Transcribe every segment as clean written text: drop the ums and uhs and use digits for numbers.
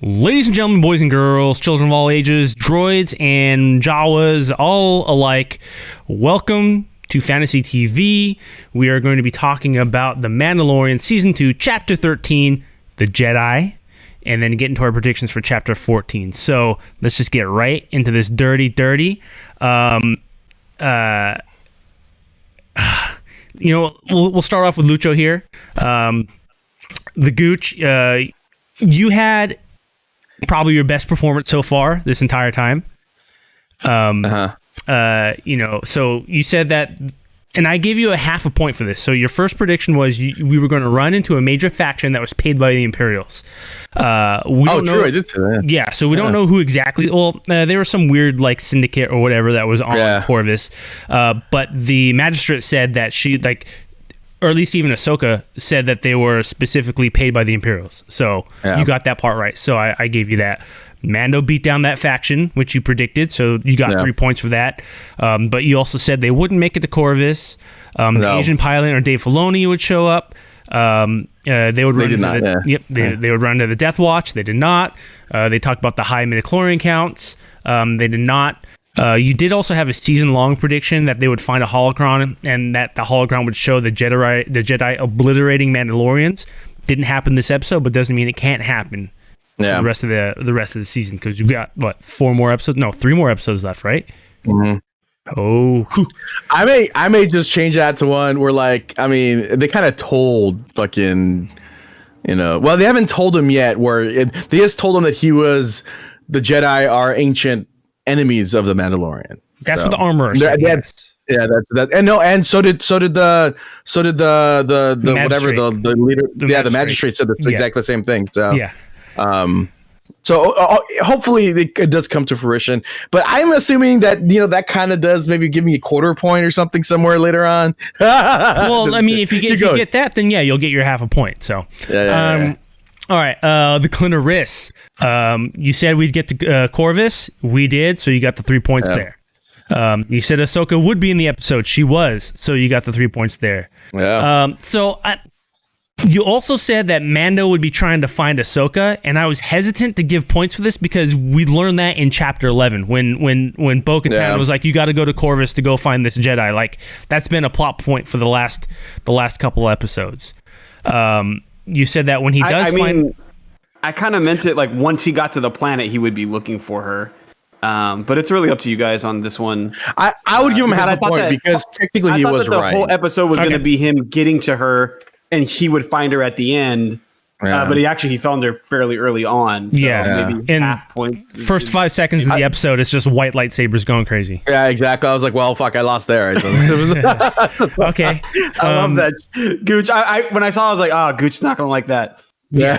Ladies and gentlemen, boys and girls, children of all ages, droids and Jawas, all alike, welcome to Fantasy TV. We are going to be talking about The Mandalorian Season 2, Chapter 13, The Jedi, and then get into our predictions for Chapter 14. So let's just get right into this dirty. We'll start off with Lucho here. The Guch, you had probably your best performance so far this entire time. So you said that, and I gave you a half a point for this. So your first prediction was we were going to run into a major faction that was paid by the Imperials. True, I did say that. Yeah, so we don't know who exactly. Well, there was some weird like syndicate or whatever that was on Corvus, but the magistrate said that or at least even Ahsoka said that they were specifically paid by the Imperials. So you got that part right. So I gave you that. Mando beat down that faction, which you predicted. So you got 3 points for that. But you also said they wouldn't make it to Corvus. The Asian pilot or Dave Filoni would show up. They would run they would run into the Death Watch. They did not. They talked about the high midichlorian counts. They did not. You did also have a season-long prediction that they would find a holocron and that the holocron would show the Jedi obliterating Mandalorians. Didn't happen this episode, but doesn't mean it can't happen for the rest of the season, because you've got three more episodes left, right? Mm-hmm. Oh, I may just change that to one where they kind of told fucking, they haven't told him yet. They just told him that the Jedi are ancient enemies of the Mandalorian. That's what the armorer said. Yes. Yeah, that's that. And so did the whatever the leader. The magistrate said that's exactly the same thing. So hopefully it does come to fruition. But I'm assuming that that kind of does maybe give me a quarter point or something somewhere later on. Well, I mean, if you get that, then you'll get your half a point. So all right, the Clint Riss. You said we'd get to Corvus. We did, so you got the 3 points there. You said Ahsoka would be in the episode. She was, so you got the 3 points there. Yeah. You also said that Mando would be trying to find Ahsoka, and I was hesitant to give points for this because we learned that in Chapter 11 when Bo-Katan was like, "You got to go to Corvus to go find this Jedi." Like, that's been a plot point for the last couple episodes. You said that when he does I kind of meant it like once he got to the planet, he would be looking for her. But it's really up to you guys on this one. I would give him half a point because technically he was right. The whole episode was going to be him getting to her, and he would find her at the end. But he found her fairly early on. So maybe half points. First 5 seconds of the episode, it's just white lightsabers going crazy. Yeah, exactly. I was like, well, fuck, I lost there. Okay. I love that. Guch, when I saw it, I was like, Guch's not going to like that. Yeah,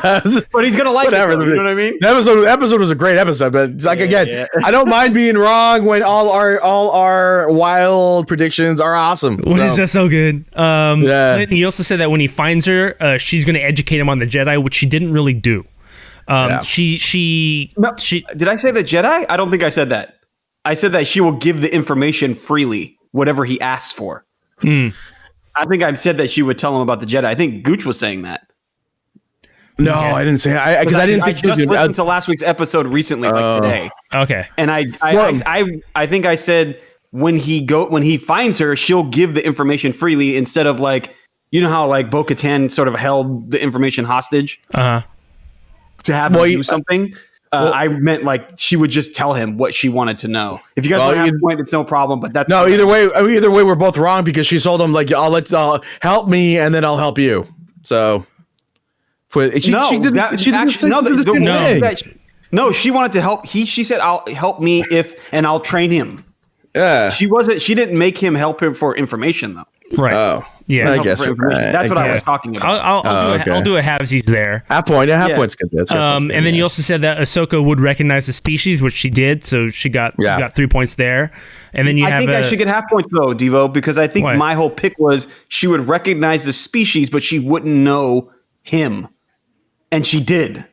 but he's gonna like it, though, you know what I mean? The episode was a great episode, but it's like I don't mind being wrong when all our wild predictions are awesome. When it's just so good. He also said that when he finds her, she's gonna educate him on the Jedi, which she didn't really do. Did I say the Jedi? I don't think I said that. I said that she will give the information freely, whatever he asks for. I think I said that she would tell him about the Jedi. I think Guch was saying that. No, I didn't say because I didn't. I just listened to last week's episode recently, today. Okay, and I think I said when he finds her, she'll give the information freely instead of how Bo-Katan sort of held the information hostage to have him do something. I meant she would just tell him what she wanted to know. If you guys want to have a point, it's no problem. But that's either way, we're both wrong because she told him I'll help me and then I'll help you. So. She wanted to help. She said, "I'll help me and I'll train him." Yeah, she didn't make him help him for information though. Right. Oh, yeah. I guess that's what I was talking about. I'll do a halvesies there. Half point. Half point's good. And then you also said that Ahsoka would recognize the species, which she did. So she got 3 points there. And then I think I should get half points though, Devo, because I think my whole pick was she would recognize the species, but she wouldn't know him. And she did.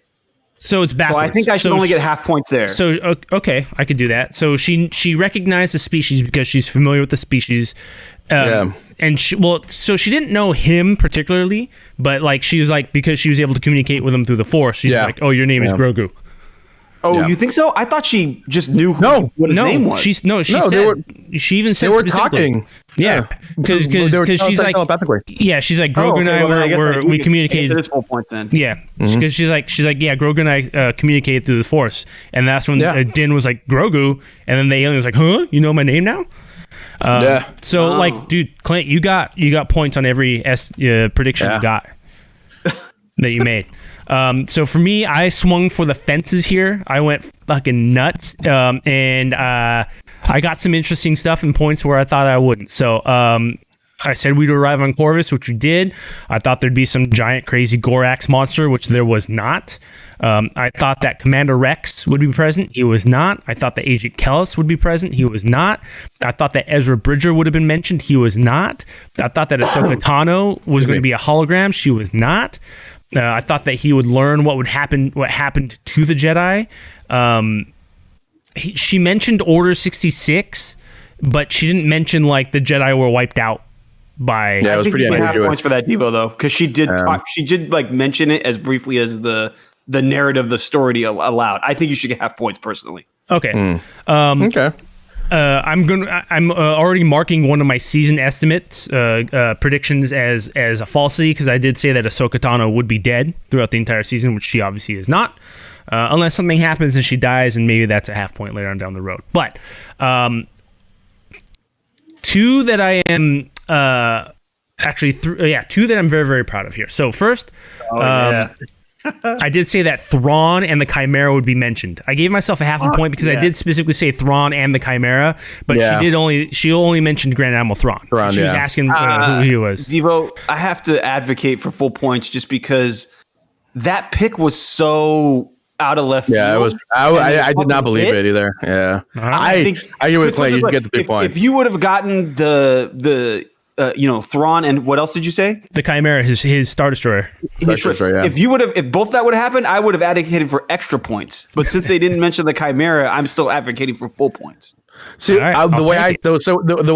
So it's backwards. So I think I should only get half points there. So, okay, I could do that. So she recognized the species because she's familiar with the species. And so she didn't know him particularly, but she was because she was able to communicate with him through the Force. She's like, oh, your name is Grogu. Oh, you think so? I thought she just knew what his name was. She even said they were talking. Yeah, because she's like, she's like, Grogu and I we communicated. So this full points then. Yeah, because she's like, yeah, Grogu and I communicated through the Force, and that's when Din was like Grogu, and then the alien was like, huh, you know my name now? So like, dude, Clint, you got points on every prediction you got that you made. So for me, I swung for the fences here. I went fucking nuts, and I got some interesting stuff and points where I thought I wouldn't. So I said we'd arrive on Corvus, which we did. I thought there'd be some giant, crazy Gorax monster, which there was not. I thought that Commander Rex would be present. He was not. I thought that Agent Kellis would be present. He was not. I thought that Ezra Bridger would have been mentioned. He was not. I thought that Ahsoka Tano was going to be a hologram. She was not. I thought that he would learn what happened to the Jedi. She mentioned Order 66, but she didn't mention like the Jedi were wiped out by. Yeah, it was pretty ambiguous. Half points for that Devo though, because she did like mention it as briefly as the narrative, the story allowed. I think you should get half points personally. Okay. Okay. I'm already marking one of my season estimates predictions as a falsity, because I did say that Ahsoka Tano would be dead throughout the entire season, which she obviously is not, unless something happens and she dies, and maybe that's a half point later on down the road. But two that I am two that I'm very, very proud of here. So first, I did say that Thrawn and the Chimera would be mentioned. I gave myself a half a point because I did specifically say Thrawn and the Chimera, but she only mentioned Grand Admiral Thrawn. She was asking who he was. Devo, I have to advocate for full points just because that pick was so out of left field. Yeah, it was. I did not believe it either. Yeah, I agree with Clay. You get the big point. If you would have gotten the Thrawn and what else did you say? The Chimera, his Star Destroyer. If both that would have happened, I would have advocated for extra points. But since they didn't mention the Chimera, I'm still advocating for full points. See, the way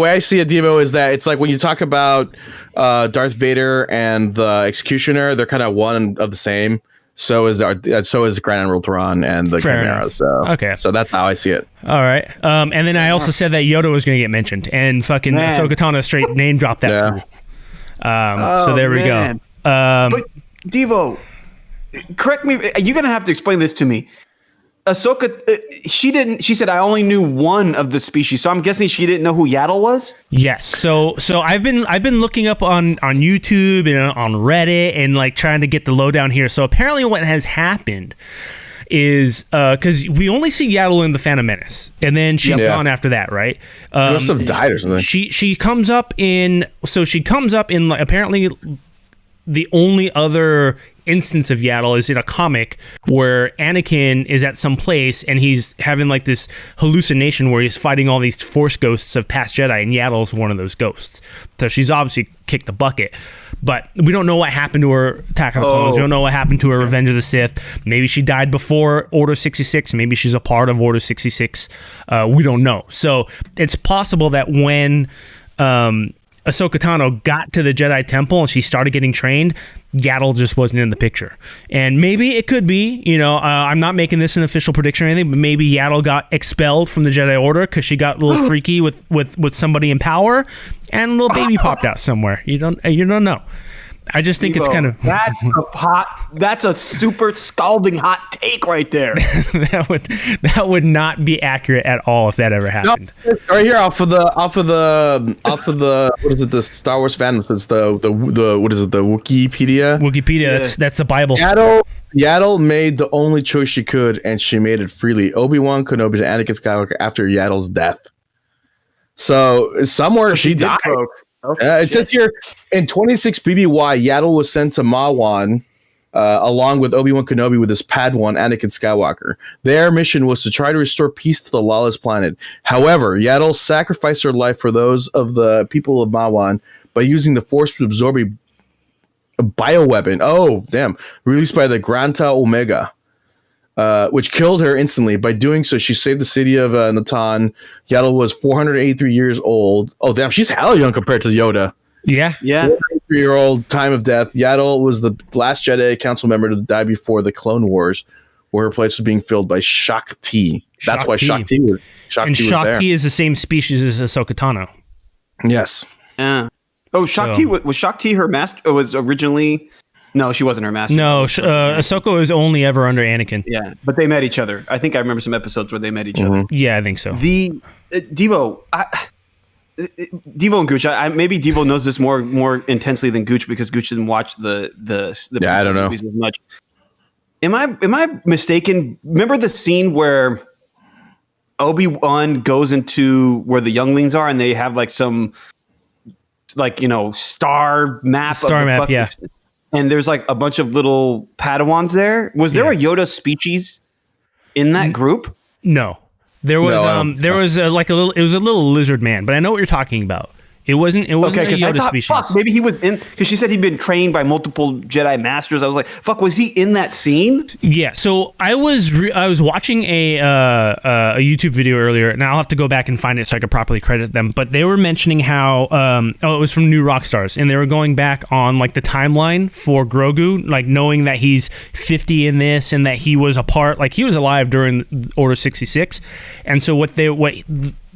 I see it, Devo, is that it's like when you talk about Darth Vader and the Executioner, they're kind of one of the same. So is Grand Admiral Thrawn and the Chimera. So that's how I see it. All right. And then I also said that Yoda was going to get mentioned, and fucking Ahsoka Tano straight name dropped that. So there we go. But Devo, correct me. You're going to have to explain this to me. Ahsoka, she said I only knew one of the species, so I'm guessing she didn't know who Yaddle was? Yes. So I've been looking up on YouTube and on Reddit and like trying to get the lowdown here. So apparently what has happened is because we only see Yaddle in the Phantom Menace, and then she's gone after that, right? She must have died or something. She comes up in like, apparently the only other instance of Yaddle is in a comic where Anakin is at some place and he's having like this hallucination where he's fighting all these Force ghosts of past Jedi, and Yaddle's one of those ghosts. So she's obviously kicked the bucket, but we don't know what happened to her Attack of the Clones. We don't know what happened to her Revenge of the Sith. Maybe she died before Order 66. Maybe she's a part of Order 66. We don't know. So it's possible that when Ahsoka Tano got to the Jedi Temple and she started getting trained, Yaddle just wasn't in the picture. And maybe it could be, I'm not making this an official prediction or anything, but maybe Yaddle got expelled from the Jedi Order because she got a little freaky with somebody in power, and a little baby popped out somewhere. You don't know. I just think it's kind of that's a super scalding hot take right there. that would not be accurate at all if that ever happened. No, right here off of the what is it, the Star Wars fandom? It's the what is it, the Wikipedia? That's the Bible. Yaddle made the only choice she could, and she made it freely. Obi-Wan Kenobi to Anakin Skywalker after Yaddle's death. So somewhere she died. Okay, it says here in 26 BBY, Yaddle was sent to Mawan along with Obi-Wan Kenobi with his Padawan Anakin Skywalker. Their mission was to try to restore peace to the lawless planet. However, Yaddle sacrificed her life for those of the people of Mawan by using the Force to absorb a bioweapon. Oh, damn. Released by the Granta Omega, which killed her instantly. By doing so, she saved the city of Natan. Yaddle was 483 years old. Oh, damn. She's hella young compared to Yoda. Yeah. 483-year-old time of death. Yaddle was the last Jedi Council member to die before the Clone Wars, where her place was being filled by Shakti. That's why Shakti was there. Is the same species as Ahsoka Tano. Yes. Yeah. Oh, Shakti was Shakti her master? Was originally. No, she wasn't her master. No, Ahsoka was only ever under Anakin. Yeah, but they met each other. I think I remember some episodes where they met each other. Yeah, I think so. The Devo and Guch. Maybe Devo knows this more intensely than Guch because Guch didn't watch the I don't know movies as much. Am I mistaken? Remember the scene where Obi-Wan goes into where the younglings are and they have like some star map. Yeah. And there's like a bunch of little Padawans there. Was there a Yoda species in that group? No. There was it was a little lizard man, but I know what you're talking about. It wasn't a Yoda species. Fuck, maybe he was in, because she said he'd been trained by multiple Jedi masters. I was like, fuck, was he in that scene? Yeah. So I was watching a YouTube video earlier, and I'll have to go back and find it so I could properly credit them. But they were mentioning how it was from New Rockstars, and they were going back on like the timeline for Grogu, like knowing that he's 50 in this, and that he was he was alive during Order 66, and so what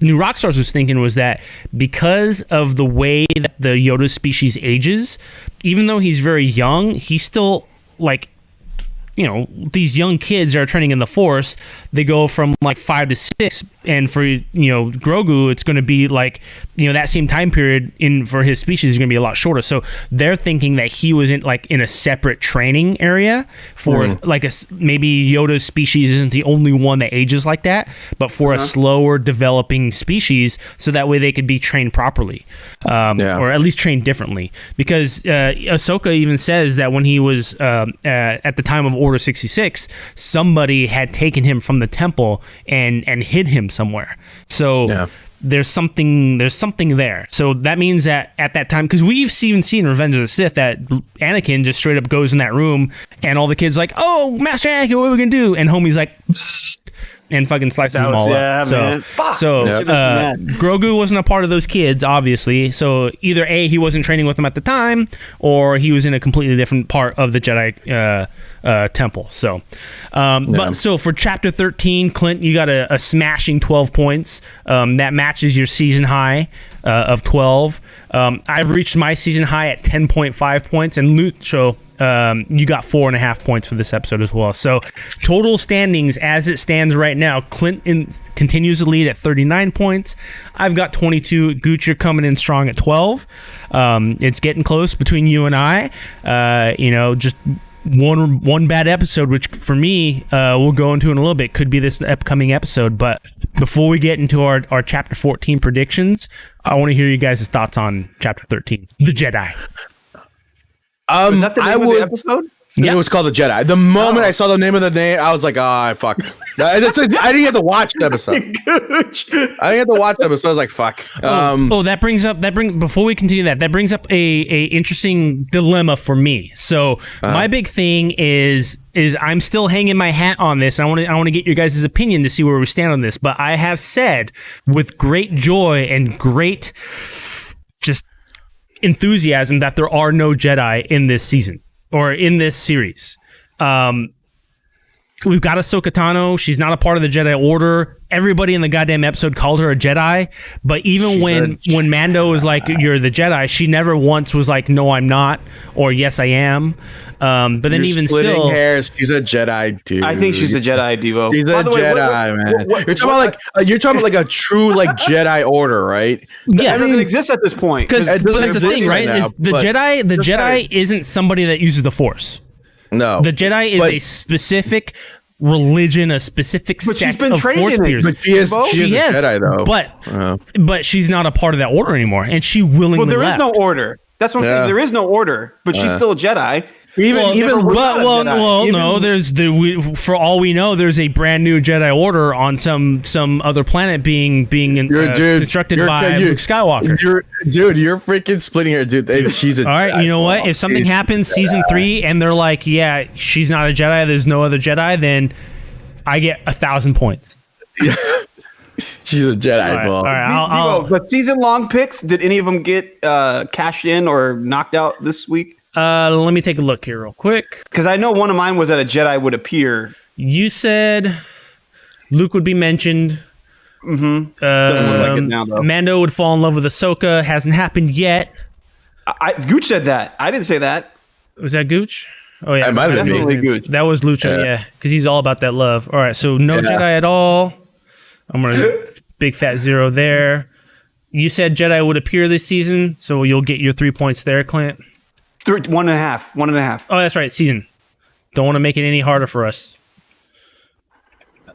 New Rockstars was thinking was that because of the way that the Yoda species ages, even though he's very young, he's still like, these young kids are training in the Force. They go from like 5 to 6, and for Grogu, it's going to be like that same time period for his species is going to be a lot shorter. So they're thinking that he was in a separate training area for maybe Yoda's species isn't the only one that ages like that, but for a slower developing species, so that way they could be trained properly, or at least trained differently. Because Ahsoka even says that when he was at the time of Order 66, somebody had taken him from the temple and hid him somewhere. So there's something there. So that means that at that time, because we've even seen Revenge of the Sith, that Anakin just straight up goes in that room and all the kids like, oh, Master Anakin, what are we gonna do? And homie's like, and fucking slices them all up. Grogu wasn't a part of those kids, obviously. So either A, he wasn't training with them at the time, or he was in a completely different part of the Jedi temple. So, but so for chapter 13, Clint, you got a smashing 12 points. That matches your season high of 12. I've reached my season high at 10.5 points, and Lucho, you got 4.5 points for this episode as well. So total standings as it stands right now, Clint continues to lead at 39 points. I've got 22. Guch, you're coming in strong at 12. It's getting close between you and I. Just one bad episode, which for me, we'll go into in a little bit, could be this upcoming episode. But before we get into our chapter 14 predictions, I want to hear you guys' thoughts on chapter 13, The Jedi. Was that the name of the episode? Yeah, it was called The Jedi. The moment I saw the name of the name, I was like, fuck. I didn't have to watch the episode. I didn't have to watch the episode. I was like, fuck. Before we continue that brings up a interesting dilemma for me. So my big thing is I'm still hanging my hat on this. I want to get your guys' opinion to see where we stand on this. But I have said with great joy and great just enthusiasm that there are no Jedi in this season or in this series. We've got Ahsoka Tano. She's not a part of the Jedi Order. Everybody in the goddamn episode called her a Jedi. But even when Mando was like, you're the Jedi, she never once was like, no, I'm not, or yes, I am. But then even still, hairs, she's a Jedi, dude. I think she's a Jedi, Devo. She's a Jedi, man. You're talking about like a true like Jedi Order, right? Yeah, it doesn't exist at this point. Because that's the thing, right? Now, the Jedi isn't somebody that uses the Force. No, the Jedi is a specific religion, a specific sect of Force peers. But she is a Jedi, though. But she's not a part of that order anymore, and she willingly left. Well, there is no order. That's what I'm saying. There is no order, but she's still a Jedi. For all we know, there's a brand new Jedi Order on some other planet being constructed by Luke Skywalker. You're freaking splitting her, dude. She's a all right. You know what? If something happens season 3 and they're like, yeah, she's not a Jedi, there's no other Jedi, then I get 1,000 points. She's a Jedi. All right. But season long picks, did any of them get cashed in or knocked out this week? Let me take a look here real quick. Because I know one of mine was that a Jedi would appear You said Luke would be mentioned. Mm-hmm. Doesn't look like it now, though. Mando would fall in love with Ahsoka. Hasn't happened yet. Guch said that. I didn't say that. Was that Guch? Oh yeah, it might have been definitely Guch. That was Lucha, yeah, because he's all about that love. All right, so no Jedi at all. I'm gonna big fat 0 there. You said Jedi would appear this season, so you'll get your 3 points there, Clint. 1.5. 1.5. Oh, that's right, season. Don't want to make it any harder for us.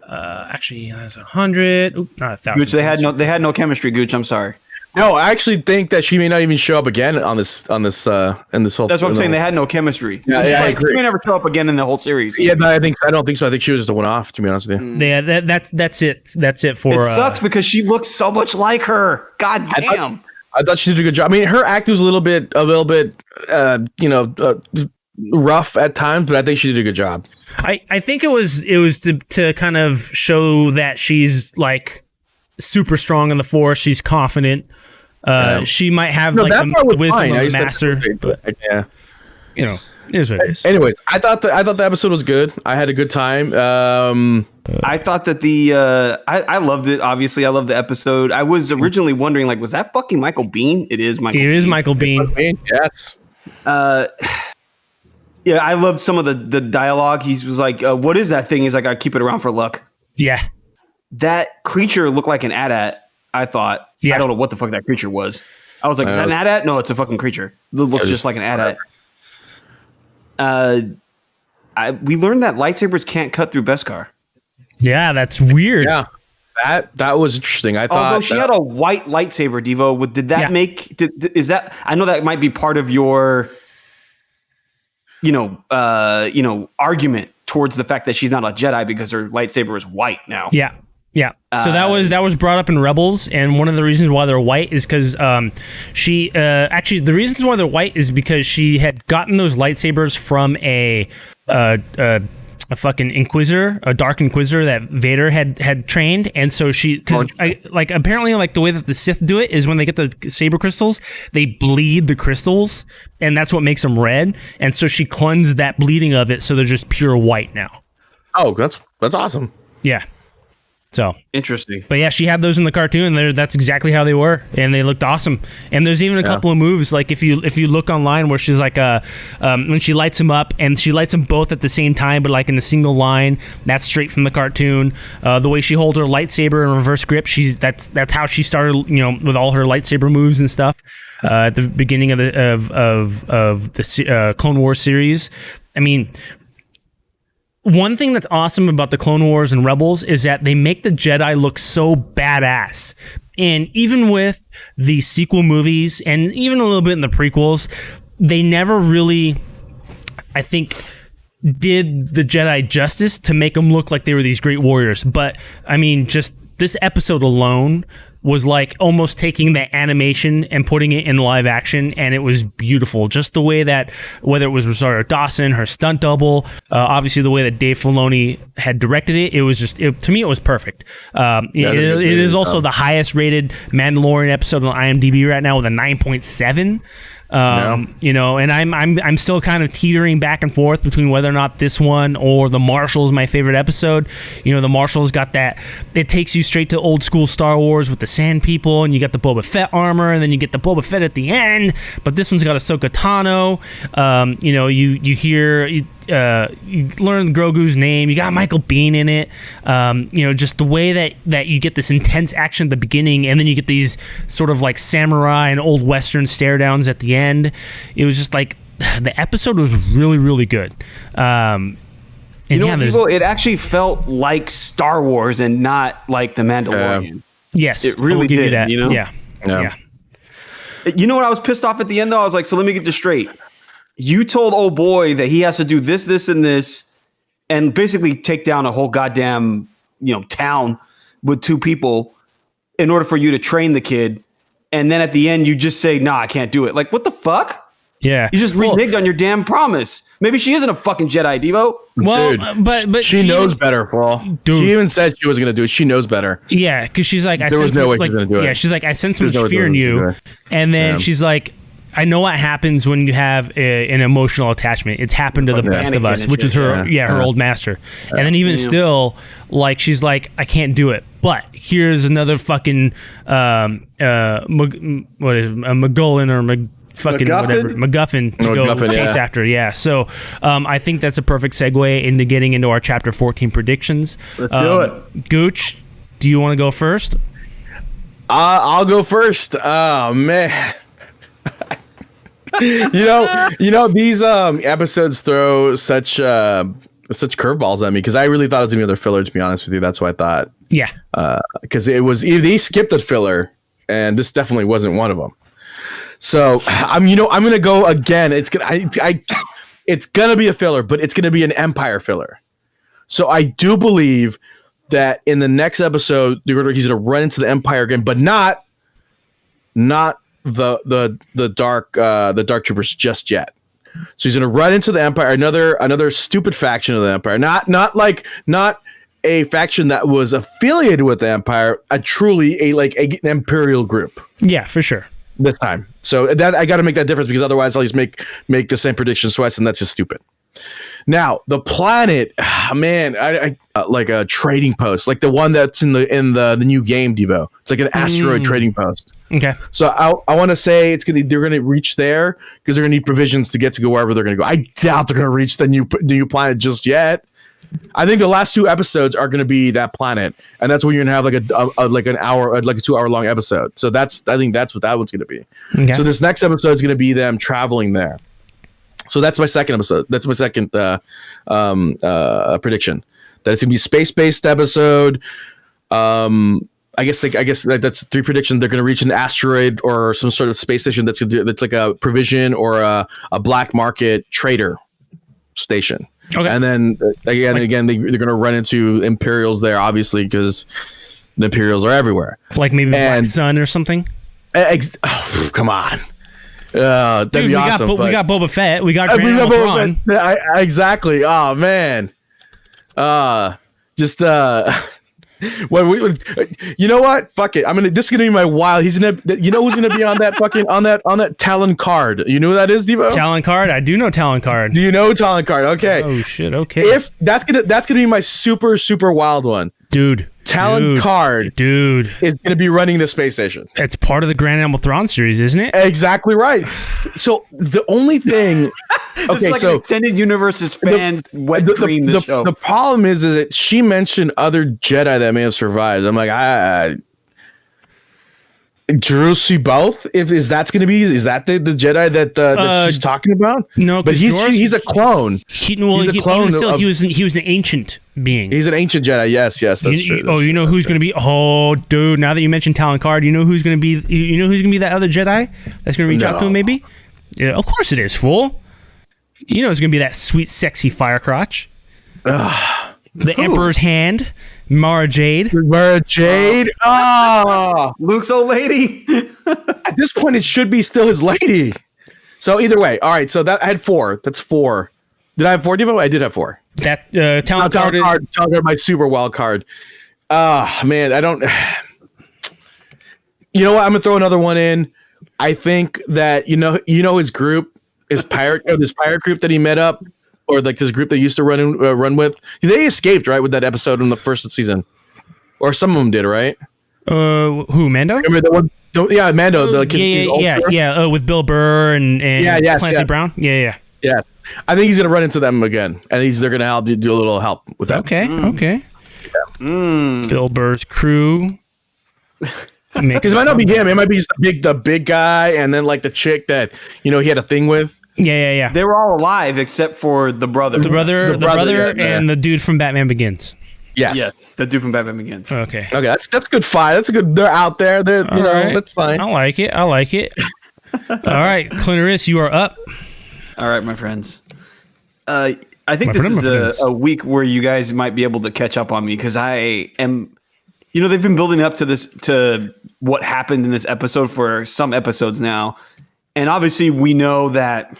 Actually, that's 100. Oop, not 1,000. Guch, they had no chemistry. Guch, I'm sorry. No, I actually think that she may not even show up again in this whole. That's what I'm saying. They had no chemistry. Yeah, I agree. She may never show up again in the whole series. Yeah, no, I don't think so. I think she was just a one-off. To be honest with you. Yeah, that's it. That's it for. It sucks because she looks so much like her. God damn. I thought she did a good job. I mean, her acting was a little bit, rough at times, but I think she did a good job. I think it was to kind of show that she's like super strong in the Force. She's confident. She might have the wisdom of the master, but yeah, it is what it is. Anyways, I thought the episode was good. I had a good time. I thought that I loved it. Obviously, I loved the episode. I was originally wondering, like, was that fucking Michael Biehn? It is Michael. It is Michael Biehn. Yes. Yeah, I loved some of the dialogue. He was like, "What is that thing?" He's like, "I keep it around for luck." Yeah. That creature looked like an AT-AT. I thought. Yeah. I don't know what the fuck that creature was. I was like, is that an AT-AT? No, it's a fucking creature. It looks just like an AT-AT. We learned that lightsabers can't cut through Beskar. Yeah, that's weird. Yeah, that was interesting. I thought. Although she had a white lightsaber, Devo. Did that make? Is that? I know that might be part of your, argument towards the fact that she's not a Jedi because her lightsaber is white now. Yeah. Yeah. So that was brought up in Rebels, and one of the reasons why they're white is because she actually the reasons why they're white is because she had gotten those lightsabers from a fucking Inquisitor, a Dark Inquisitor that Vader had trained, and so apparently the way that the Sith do it is when they get the saber crystals, they bleed the crystals, and that's what makes them red, and so she cleansed that bleeding of it, so they're just pure white now. Oh, that's awesome. Yeah. So interesting, but yeah, she had those in the cartoon. That's exactly how they were, and they looked awesome. And there's even a couple of moves, like if you look online, where she's like when she lights them up, and she lights them both at the same time, but like in a single line. That's straight from the cartoon. The way she holds her lightsaber in reverse grip, that's how she started, with all her lightsaber moves and stuff at the beginning of the Clone Wars series. I mean. One thing that's awesome about the Clone Wars and Rebels is that they make the Jedi look so badass. And even with the sequel movies and even a little bit in the prequels, they never really, I think, did the Jedi justice to make them look like they were these great warriors. But, I mean, just this episode alone was like almost taking the animation and putting it in live action, and it was beautiful. Just the way that, whether it was Rosario Dawson, her stunt double, obviously the way that Dave Filoni had directed it, it was just, to me, it was perfect. It is also the highest rated Mandalorian episode on IMDb right now with a 9.7. And I'm still kind of teetering back and forth between whether or not this one or the Marshal is my favorite episode. The Marshal's got that, it takes you straight to old school Star Wars with the Sand People, and you got the Boba Fett armor, and then you get the Boba Fett at the end, but this one's got Ahsoka Tano. You hear, you learn Grogu's name. You got Michael Biehn in it. Just the way that you get this intense action at the beginning, and then you get these sort of like samurai and old Western stare downs at the end. It was just like, the episode was really, really good. It actually felt like Star Wars and not like The Mandalorian. Yes, it really did. You that. Yeah. You know what? I was pissed off at the end though. I was like, so let me get this straight. You told old boy that he has to do this, this, and this, and basically take down a whole goddamn, town with 2 people in order for you to train the kid. And then at the end, you just say, nah, I can't do it. Like, what the fuck? Yeah. You just reneged on your damn promise. Maybe she isn't a fucking Jedi, Devo. Well, dude, but she knows better, Paul. Dude. She even said she was going to do it. She knows better. Yeah, because she's like, there was no way she was going to do it. Yeah, she's like, I sense so much fear in you. And then she's like, I know what happens when you have an emotional attachment. It's happened to the best of us, which is her old master. And then even still, like, she's like, I can't do it. But here's another fucking what is it, a McGullin or fucking whatever MacGuffin to go chase after. Yeah. So I think that's a perfect segue into getting into our chapter 14 predictions. Let's do it. Gooch, do you want to go first? I'll go first. Oh man. you know these episodes throw such curveballs at me because I really thought it was gonna be another filler, to be honest with you. That's what I thought. Yeah. Because it was they skipped a filler, and this definitely wasn't one of them. So I'm gonna go again. It's gonna be a filler, but it's gonna be an Empire filler. So I do believe that in the next episode he's gonna run into the Empire again, but not the dark troopers just yet. So he's gonna run into the Empire, another stupid faction of the Empire, not a faction that was affiliated with the Empire, an imperial group. Yeah, for sure. This time. So that I got to make that difference because otherwise I'll just make the same prediction twice, and that's just stupid. Now the planet, man, I like a trading post, like the one that's in the new game, Devo. It's like an asteroid trading post. Okay. So I want to say they're gonna reach there because they're gonna need provisions to go wherever they're gonna go. I doubt they're gonna reach the new planet just yet. I think the last 2 episodes are going to be that planet, and that's when you're going to have like an hour, like a 2 hour long episode. So I think that's what that one's going to be. Okay. So this next episode is going to be them traveling there. So that's my second episode. That's my second prediction. That it's going to be a space-based episode. I guess that's 3 predictions. They're going to reach an asteroid or some sort of space station that's like a provision or a black market trader station. Okay. And then again, they're going to run into Imperials there, obviously, because the Imperials are everywhere. Like maybe Black Sun or something. Come on, that'd be awesome. We got Boba Fett. We got Admiral Thrawn. Exactly. Oh man. You know what? Fuck it. This is gonna be my wild. He's gonna. You know who's gonna be on that fucking on that TALON card? You know who that is, Devo? TALON card. I do know TALON card. Do you know TALON card? Okay. Oh shit. Okay. If that's gonna be my super wild one, dude. TALON card, dude, is gonna be running the space station. It's part of the Grand Admiral Thrawn series, isn't it? Exactly right. So the only thing. This is like an extended universe's fans wet dream. The problem is that she mentioned other Jedi that may have survived. I'm like, Drew see both. Is that the Jedi that she's talking about? No, but he's a clone. He's a clone. He was an ancient being. He's an ancient Jedi. Yes, that's true. You know who's going to be? Oh, dude! Now that you mentioned TALON card, you know who's going to be? You know who's going to be that other Jedi that's going to reach out to him? Maybe. Yeah, of course it is, fool. You know it's going to be that sweet, sexy fire crotch. The Emperor's hand. Mara Jade. Oh, Luke's old lady. At this point, it should be still his lady. So either way, all right. So that I had 4. That's 4. Did I have 4, Devo? I did have 4. That TALON card, my super wild card. Man, I don't. You know what? I'm gonna throw another one in. I think that you know his group, this pirate group that he met up. Or like this group they used to run with, they escaped right with that episode in the first season, or some of them did, right? Who, Mando? Remember the one? Yeah, Mando. With Bill Burr and Clancy Brown. Yeah. I think he's gonna run into them again, and they're gonna help do a little help with that. Okay. Yeah. Bill Burr's crew. Because it might not be him. It might be just the big guy, and then like the chick that he had a thing with. Yeah. They were all alive except for the brother. The brother, and the dude from Batman Begins. Yes, the dude from Batman Begins. Okay, that's good fight. That's a good. They're out there. That's fine. I like it. All right, Clint, you are up. All right, my friends. I think this is a week where you guys might be able to catch up on me because I am. They've been building up to what happened in this episode for some episodes now. And obviously, we know that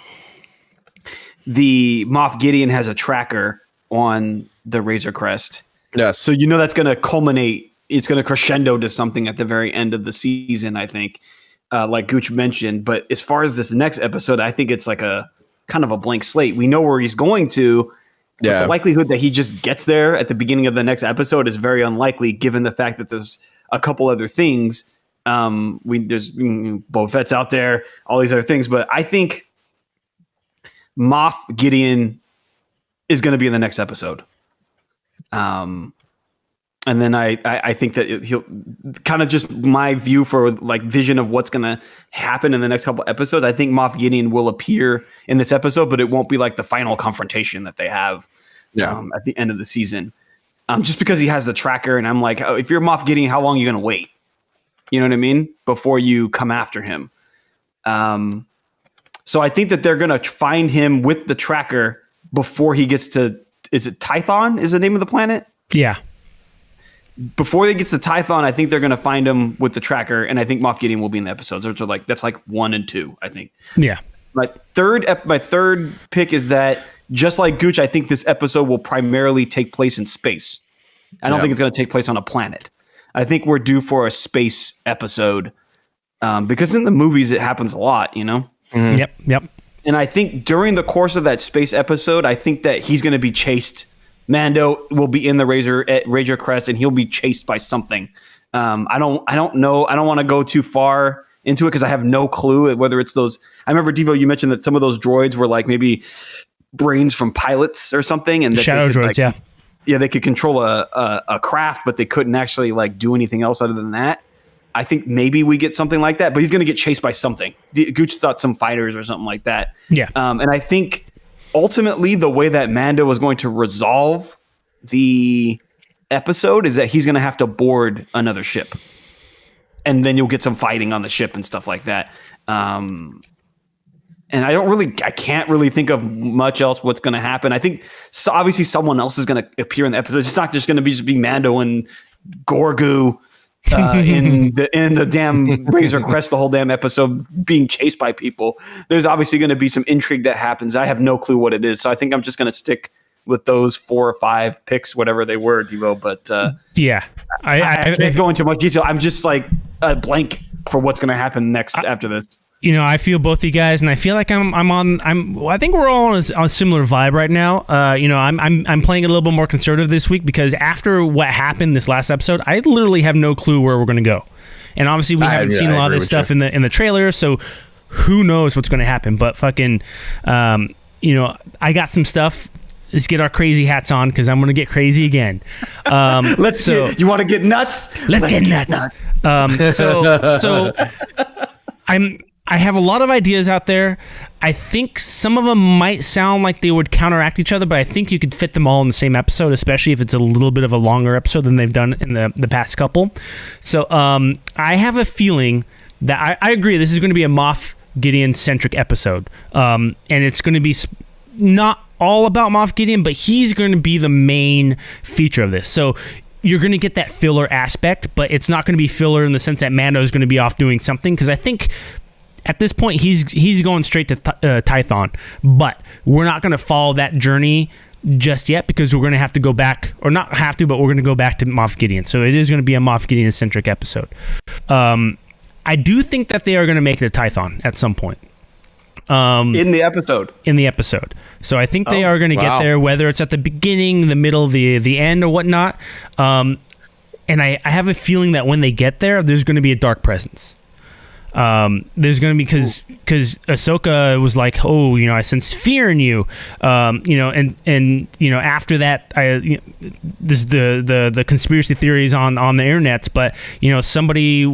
the Moff Gideon has a tracker on the Razor Crest. Yes. So that's going to culminate. It's going to crescendo to something at the very end of the season, I think. like Guch mentioned. But as far as this next episode, I think it's like a kind of a blank slate. We know where he's going to. But the likelihood that he just gets there at the beginning of the next episode is very unlikely, given the fact that there's a couple other things. There's Boba Fett's out there, all these other things. But I think Moff Gideon is going to be in the next episode. And then I think that he'll kind of just my view for like vision of what's going to happen in the next couple episodes. I think Moff Gideon will appear in this episode, but it won't be like the final confrontation that they have at the end of the season. Just because he has the tracker, and I'm like, oh, if you're Moff Gideon, how long are you going to wait? You know what I mean? Before you come after him. So I think that they're going to find him with the tracker before he gets to, is it Tython is the name of the planet? Yeah. Before they get to Tython, I think they're going to find him with the tracker, and I think Moff Gideon will be in the episodes. So like that's like 1 and 2, I think. Yeah. My third pick is that just like Guch, I think this episode will primarily take place in space. I don't think it's going to take place on a planet. I think we're due for a space episode because in the movies it happens a lot, you know. Mm-hmm. Yep. And I think during the course of that space episode, I think that he's going to be chased. Mando will be in the Razor Crest, and he'll be chased by something. I don't know. I don't want to go too far into it because I have no clue whether it's those. I remember Devo, you mentioned that some of those droids were like maybe brains from pilots or something, and that shadow droids. Like, yeah, they could control a craft, but they couldn't actually like do anything else other than that. I think maybe we get something like that, but he's going to get chased by something. Guch thought some fighters or something like that. Yeah, and I think. Ultimately, the way that Mando was going to resolve the episode is that he's going to have to board another ship. And then you'll get some fighting on the ship and stuff like that. And I can't really think of much else what's going to happen. I think obviously someone else is going to appear in the episode. It's not just going to be Mando and Grogu in the damn Razor Crest the whole damn episode being chased by people. There's obviously going to be some intrigue that happens. I have no clue what it is, so I think I'm just going to stick with those 4 or 5 picks, whatever they were, Devo. But I can't go into much detail. I'm just like a blank for what's going to happen next after this. You know, I feel both you guys, and I feel like I think we're all on a similar vibe right now. I'm playing a little bit more conservative this week because after what happened this last episode, I literally have no clue where we're going to go. And obviously we haven't seen a lot of this stuff in the trailer, so who knows what's going to happen. But fucking, I got some stuff. Let's get our crazy hats on because I'm going to get crazy again. You want to get nuts? Let's get nuts. So I have a lot of ideas out there. I think some of them might sound like they would counteract each other, but I think you could fit them all in the same episode, especially if it's a little bit of a longer episode than they've done in the past couple. So I have a feeling that I agree this is going to be a Moff Gideon-centric episode. And it's going to be not all about Moff Gideon, but he's going to be the main feature of this. So you're going to get that filler aspect, but it's not going to be filler in the sense that Mando is going to be off doing something, because I think at this point he's going straight to Tython, but we're not going to follow that journey just yet because we're going to have to go back, or not have to, but we're going to go back to Moff Gideon. So it is going to be a Moff Gideon-centric episode. I do think that they are going to make it to Tython at some point. In the episode. So I think they are going to get there, whether it's at the beginning, the middle, the end, or whatnot. And I have a feeling that when they get there, there's going to be a dark presence. There's going to be, because Ahsoka was like, oh, I sense fear in you, and after that, this the conspiracy theories on the internets, but somebody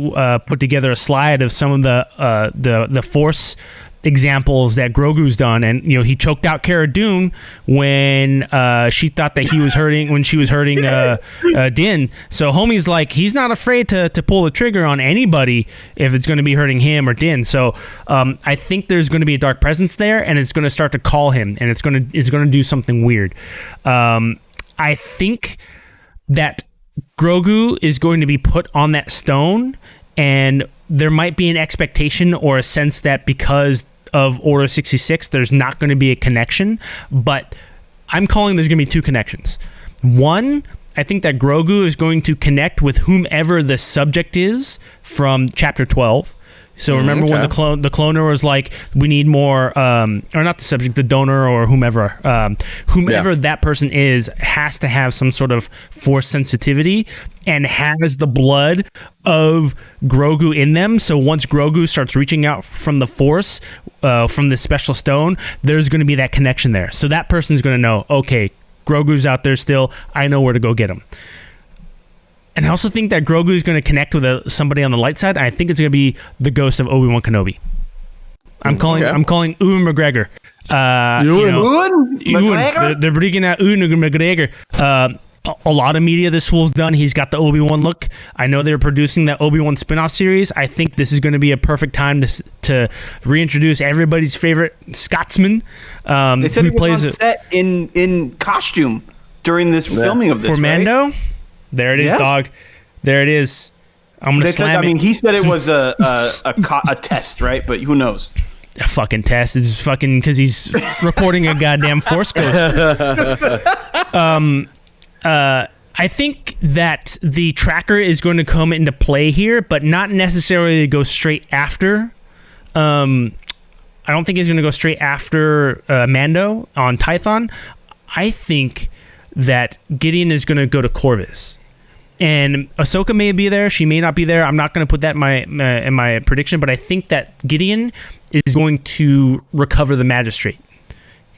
put together a slide of some of the Force examples that Grogu's done, and he choked out Cara Dune when she thought that he was hurting when she was hurting Din. So homie's like, he's not afraid to pull the trigger on anybody if it's going to be hurting him or Din. So I think there's going to be a dark presence there, and it's going to start to call him, and it's going to do something weird. I think that Grogu is going to be put on that stone, and there might be an expectation or a sense that because of Order 66, there's not going to be a connection, but I'm calling there's going to be 2 connections. One, I think that Grogu is going to connect with whomever the subject is from Chapter 12, So remember when the cloner was like, we need more, or not the subject, the donor or whomever that person is has to have some sort of force sensitivity and has the blood of Grogu in them. So once Grogu starts reaching out from the force, from the special stone, there's going to be that connection there. So that person's going to know, okay, Grogu's out there still. I know where to go get him. And I also think that Grogu is going to connect with somebody on the light side. I think it's going to be the ghost of Obi-Wan Kenobi. I'm calling Ewan McGregor. They're bringing out Ewan McGregor. A lot of media this fool's done. He's got the Obi-Wan look. I know they're producing that Obi-Wan spin-off series. I think this is going to be a perfect time to reintroduce everybody's favorite Scotsman. They said he was on set in costume during this filming of this, for Mando. There it is, dog. There it is. I'm gonna slam it. I mean, he said it was a test, right? But who knows? A fucking test. It's fucking because he's recording a goddamn Force Ghost. I think that the tracker is going to come into play here, but not necessarily go straight after. I don't think he's going to go straight after Mando on Tython. I think that Gideon is going to go to Corvus, and Ahsoka may be there. She may not be there. I'm not going to put that in my prediction, but I think that Gideon is going to recover the Magistrate,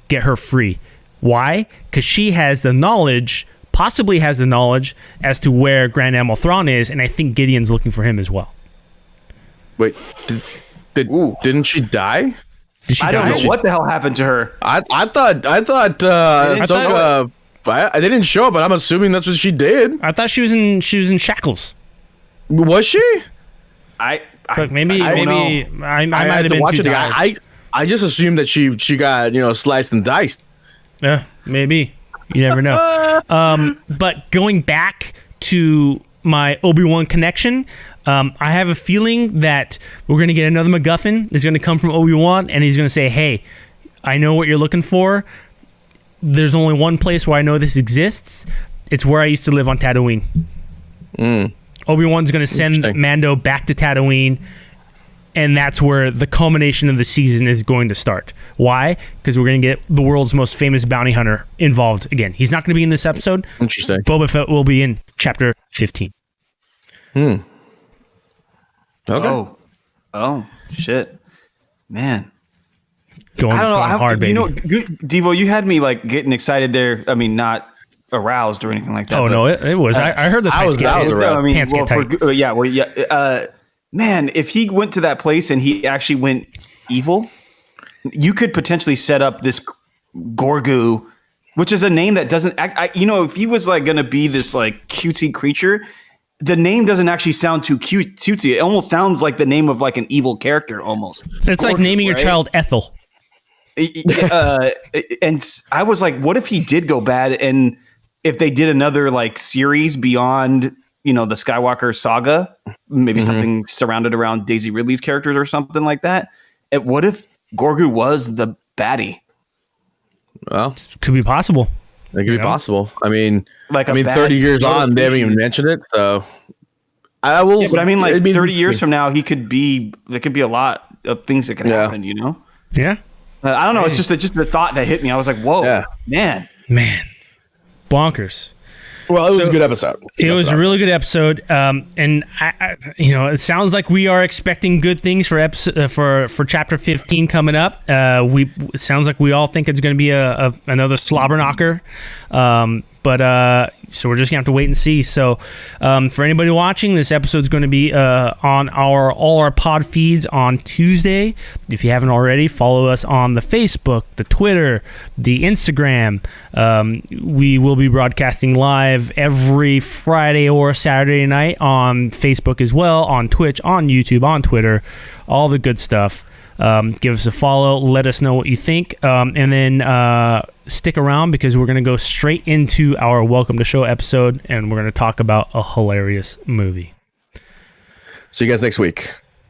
get her free. Why? Because she has the knowledge, possibly has the knowledge as to where Grand Admiral Thrawn is, and I think Gideon's looking for him as well. Wait, didn't she die? I don't know what the hell happened to her. I thought Ahsoka. I didn't show up, but I'm assuming that's what she did. I thought she was in shackles. Was she? Maybe I might have been too tired. I just assumed that she got sliced and diced. Yeah, maybe. You never know. But going back to my Obi-Wan connection, I have a feeling that we're going to get another MacGuffin. It's going to come from Obi-Wan, and he's going to say, hey, I know what you're looking for. There's only one place where I know this exists. It's where I used to live on Tatooine. Obi-Wan's going to send Mando back to Tatooine, and that's where the culmination of the season is going to start. Why? Because we're going to get the world's most famous bounty hunter involved again. He's not going to be in this episode. Interesting. Boba Fett will be in Chapter 15. Okay. Oh, shit. Man. Going hard, baby. Devo, you had me like getting excited there. I mean, not aroused or anything like that. Oh, no, it was. I heard the pants get tight. Man, if he went to that place and he actually went evil, you could potentially set up this Grogu, which is a name that doesn't act. If he was like going to be this like cutesy creature, the name doesn't actually sound too cutesy. It almost sounds like the name of like an evil character almost. It's Grogu, like naming your child Ethel. And I was like, what if he did go bad? And if they did another like series beyond, the Skywalker saga, maybe something surrounded around Daisy Ridley's characters or something like that. What if Grogu was the baddie? Well, could be possible. It could be possible. I mean, 30 years on, they haven't even mentioned it. So I will. Yeah, but I mean, like 30 years from now, there could be a lot of things that can happen, Yeah. I don't know. It's just a thought that hit me. I was like, whoa, man. Bonkers. Well, it was a good episode. It was a really good episode. And it sounds like we are expecting good things for Chapter 15 coming up. It sounds like we all think it's going to be another slobber knocker. So we're just gonna have to wait and see. So for anybody watching, this episode is going to be on all our pod feeds on Tuesday. If you haven't already, follow us on the Facebook, the Twitter, the Instagram. We will be broadcasting live every Friday or Saturday night on Facebook as well, on Twitch, on YouTube, on Twitter, all the good stuff. Give us a follow. Let us know what you think. And then stick around because we're going to go straight into our Welcome to Show episode, and we're going to talk about a hilarious movie. See you guys next week.